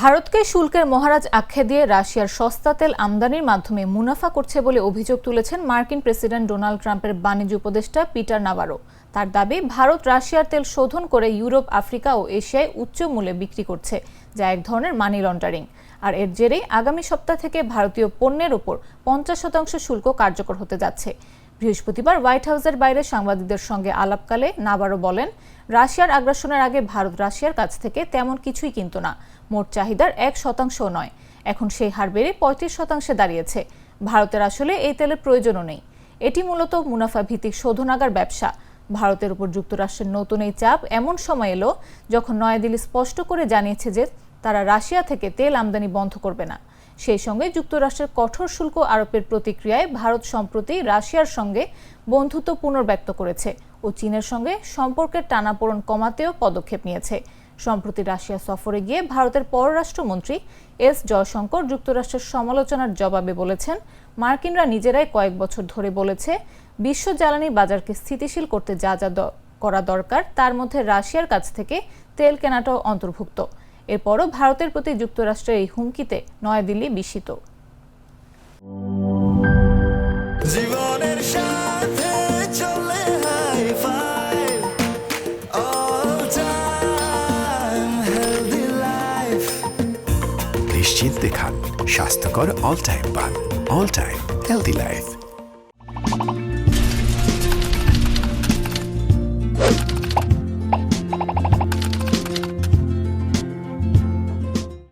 ভারতকে শুল্কের মহারাজ আখ্যা দিয়ে রাশিয়ার সস্তা তেল আমদানির মাধ্যমে মুনাফা করছে বলে অভিযোগ তুলেছেন মার্কিন প্রেসিডেন্ট ডোনাল্ড ট্রাম্পের বাণিজ্য উপদেষ্টা পিটার নাভারো। তার দাবি, ভারত রাশিয়ার তেল শোধন করে ইউরোপ, আফ্রিকা ও এশিয়ায় উচ্চ মূল্যে বিক্রি করছে, যা এক ধরনের মানি লন্ডারিং। আর এর জেরেই আগামী সপ্তাহ থেকে ভারতীয় পণ্যের ওপর 50% শুল্ক কার্যকর হতে যাচ্ছে। বৃহস্পতিবার হোয়াইট হাউসের বাইরে সাংবাদিকদের সঙ্গে আলাপকালে নাভারো বলেন, রাশিয়ার আগ্রাসনের আগে ভারত রাশিয়ার কাছ থেকে তেমন কিছুই কিনত না, মোট চাহিদার 1% নয়। এখন সেই হার বেড়ে 35% দাঁড়িয়েছে। ভারতের আসলে এই তেলের প্রয়োজনও নেই। এটি মূলত মুনাফা ভিত্তিক শোধনাগার ব্যবসা। ভারতের উপর যুক্তরাষ্ট্রের নতুন এই চাপ এমন সময় এলো যখন নয়াদিল্লি স্পষ্ট করে জানিয়েছে যে তারা রাশিয়া থেকে তেল আমদানি বন্ধ করবে না। সেই সঙ্গে যুক্তরাষ্ট্রের কঠোর শুল্ক আরোপের প্রতিক্রিয়ায় ভারত সম্প্রতি রাশিয়ার সঙ্গে বন্ধুত্ব পুনর্ব্যক্ত করেছে ও চীনের সঙ্গে সম্পর্কের টানাপোড়েন কমাতেও পদক্ষেপ নিয়েছে। সম্প্রতি রাশিয়া সফরে গিয়ে ভারতের পররাষ্ট্রমন্ত্রী এস জয়শঙ্কর যুক্তরাষ্ট্রের সমালোচনার জবাবে বলেছেন, মার্কিনরা নিজেরাই কয়েক বছর ধরে বলেছে বিশ্ব জ্বালানি বাজারকে স্থিতিশীল করতে যা যা করা দরকার তার মধ্যে রাশিয়ার কাছ থেকে তেল কেনাটাও অন্তর্ভুক্ত। এরপরও ভারতের প্রতি যুক্তরাষ্ট্রের এই হুমকিতে নয়াদিল্লি বিস্মিত। জীবনের সাথে চলে high five all time healthy life. নিশ্চিন্তে খান স্বাস্থ্যকর অল টাইম পান। All time healthy life.